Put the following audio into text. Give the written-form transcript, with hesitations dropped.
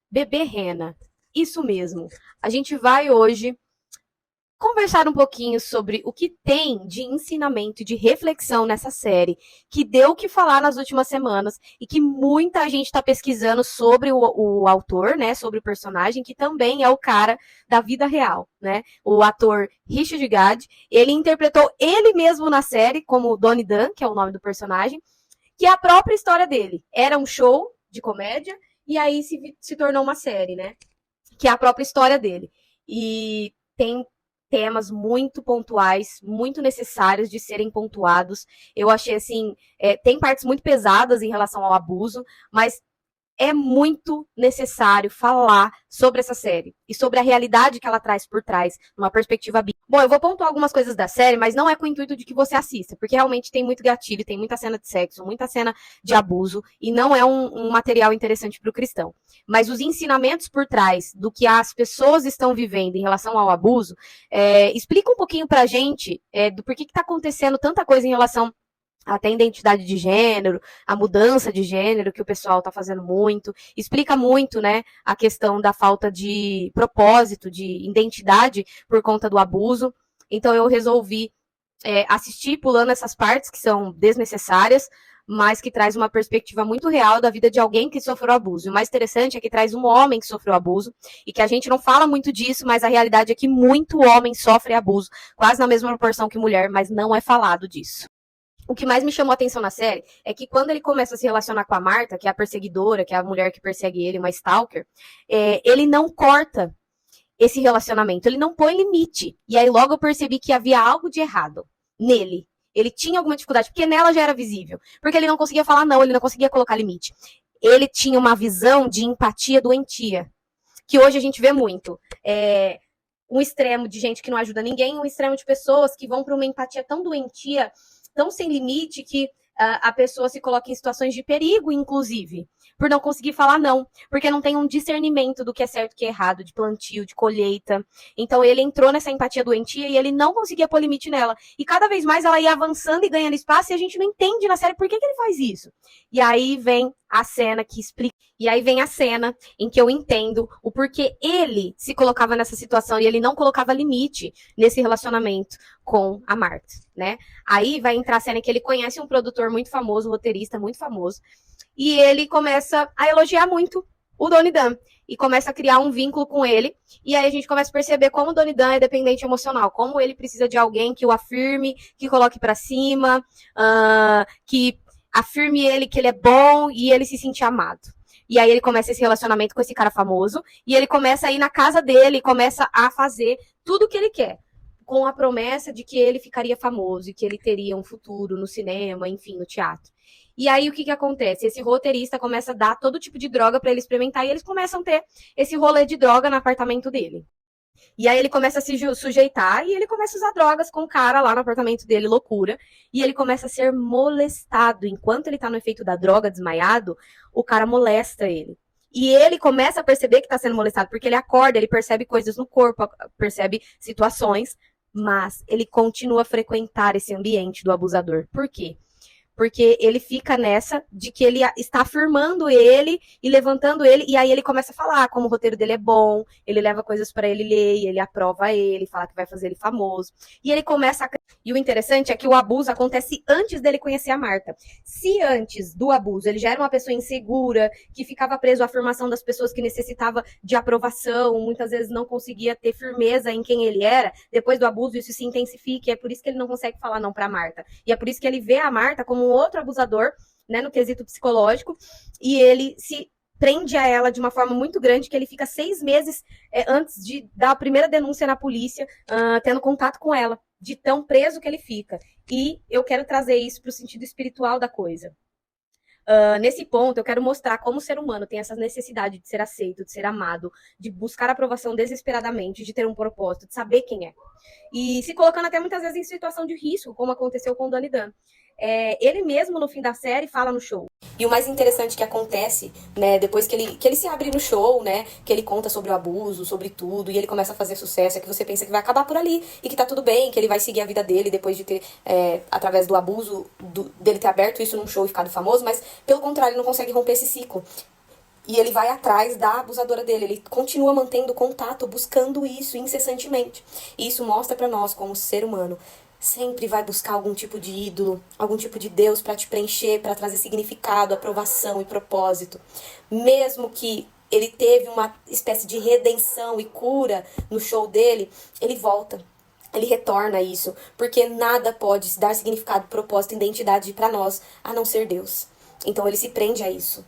Bebê Rena. Isso mesmo. A gente vai hoje conversar um pouquinho sobre o que tem de ensinamento e de reflexão nessa série, que deu o que falar nas últimas semanas e que muita gente está pesquisando sobre o autor, né, sobre o personagem, que também é o cara da vida real, né, o ator Richard Gad. Ele interpretou ele mesmo na série como Donnie Dunn, que é o nome do personagem, que é a própria história dele. Era um show de comédia e aí se tornou uma série, né, que é a própria história dele. E tem temas muito pontuais, muito necessários de serem pontuados. Eu achei assim, tem partes muito pesadas em relação ao abuso, mas é muito necessário falar sobre essa série e sobre a realidade que ela traz por trás, numa perspectiva bíblica. Bom, eu vou pontuar algumas coisas da série, mas não é com o intuito de que você assista, porque realmente tem muito gatilho, tem muita cena de sexo, muita cena de abuso, e não é um material interessante para o cristão. Mas os ensinamentos por trás do que as pessoas estão vivendo em relação ao abuso, explica um pouquinho pra gente do porquê que está acontecendo tanta coisa em relação até a identidade de gênero, a mudança de gênero que o pessoal está fazendo muito, explica muito, né, a questão da falta de propósito, de identidade por conta do abuso. Então eu resolvi assistir pulando essas partes que são desnecessárias, mas que traz uma perspectiva muito real da vida de alguém que sofreu abuso. E o mais interessante é que traz um homem que sofreu abuso, e que a gente não fala muito disso, mas a realidade é que muito homem sofre abuso, quase na mesma proporção que mulher, mas não é falado disso. O que mais me chamou a atenção na série é que quando ele começa a se relacionar com a Marta, que é a perseguidora, que é a mulher que persegue ele, uma stalker, ele não corta esse relacionamento, ele não põe limite. E aí logo eu percebi que havia algo de errado nele. Ele tinha alguma dificuldade, porque nela já era visível. Porque ele não conseguia falar não, ele não conseguia colocar limite. Ele tinha uma visão de empatia doentia, que hoje a gente vê muito. Um extremo de gente que não ajuda ninguém, um extremo de pessoas que vão para uma empatia tão doentia, tão sem limite, que a pessoa se coloca em situações de perigo, inclusive, por não conseguir falar não, porque não tem um discernimento do que é certo e que é errado, de plantio, de colheita. Então ele entrou nessa empatia doentia e ele não conseguia pôr limite nela. E cada vez mais ela ia avançando e ganhando espaço, e a gente não entende na série por que ele faz isso. E aí vem a cena que explica. E aí vem a cena em que eu entendo o porquê ele se colocava nessa situação e ele não colocava limite nesse relacionamento com a Marta, né? Aí vai entrar a cena em que ele conhece um produtor muito famoso, um roteirista muito famoso, e ele começa a elogiar muito o Donnie Dunn e começa a criar um vínculo com ele. E aí a gente começa a perceber como o Donnie Dunn é dependente emocional, como ele precisa de alguém que o afirme, que coloque para cima, que afirme ele que ele é bom e ele se sentir amado. E aí ele começa esse relacionamento com esse cara famoso, e ele começa a ir na casa dele, começa a fazer tudo o que ele quer, com a promessa de que ele ficaria famoso e que ele teria um futuro no cinema, enfim, no teatro. E aí o que acontece? Esse roteirista começa a dar todo tipo de droga para ele experimentar, e eles começam a ter esse rolê de droga no apartamento dele. E aí ele começa a se sujeitar e ele começa a usar drogas com o cara lá no apartamento dele, loucura. E ele começa a ser molestado. Enquanto ele tá no efeito da droga, desmaiado, o cara molesta ele. E ele começa a perceber que tá sendo molestado, porque ele acorda, ele percebe coisas no corpo, percebe situações, mas ele continua a frequentar esse ambiente do abusador. Por quê? Porque ele fica nessa de que ele está afirmando ele e levantando ele, e aí ele começa a falar como o roteiro dele é bom, ele leva coisas para ele ler, e ele aprova ele, fala que vai fazer ele famoso. E ele começa a... E o interessante é que o abuso acontece antes dele conhecer a Marta. Se antes do abuso ele já era uma pessoa insegura, que ficava preso à afirmação das pessoas, que necessitava de aprovação, muitas vezes não conseguia ter firmeza em quem ele era, depois do abuso isso se intensifica, e é por isso que ele não consegue falar não para Marta. E é por isso que ele vê a Marta como um outro abusador, né, no quesito psicológico, e ele se prende a ela de uma forma muito grande, que ele fica 6 meses antes de dar a primeira denúncia na polícia, tendo contato com ela, de tão preso que ele fica. E eu quero trazer isso para o sentido espiritual da coisa. Nesse ponto, eu quero mostrar como o ser humano tem essa necessidade de ser aceito, de ser amado, de buscar aprovação desesperadamente, de ter um propósito, de saber quem é. E se colocando até muitas vezes em situação de risco, como aconteceu com o Donnie Dunn. Ele mesmo, no fim da série, fala no show. E o mais interessante que acontece, né, depois que ele se abre no show, né, que ele conta sobre o abuso, sobre tudo, e ele começa a fazer sucesso, é que você pensa que vai acabar por ali, e que tá tudo bem, que ele vai seguir a vida dele depois de ter, através do abuso, dele ter aberto isso num show e ficado famoso, mas, pelo contrário, ele não consegue romper esse ciclo. E ele vai atrás da abusadora dele, ele continua mantendo contato, buscando isso incessantemente. E isso mostra pra nós, como ser humano, sempre vai buscar algum tipo de ídolo, algum tipo de Deus pra te preencher, pra trazer significado, aprovação e propósito. Mesmo que ele teve uma espécie de redenção e cura no show dele, ele volta. Ele retorna a isso, porque nada pode dar significado, propósito, identidade pra nós, a não ser Deus. Então ele se prende a isso.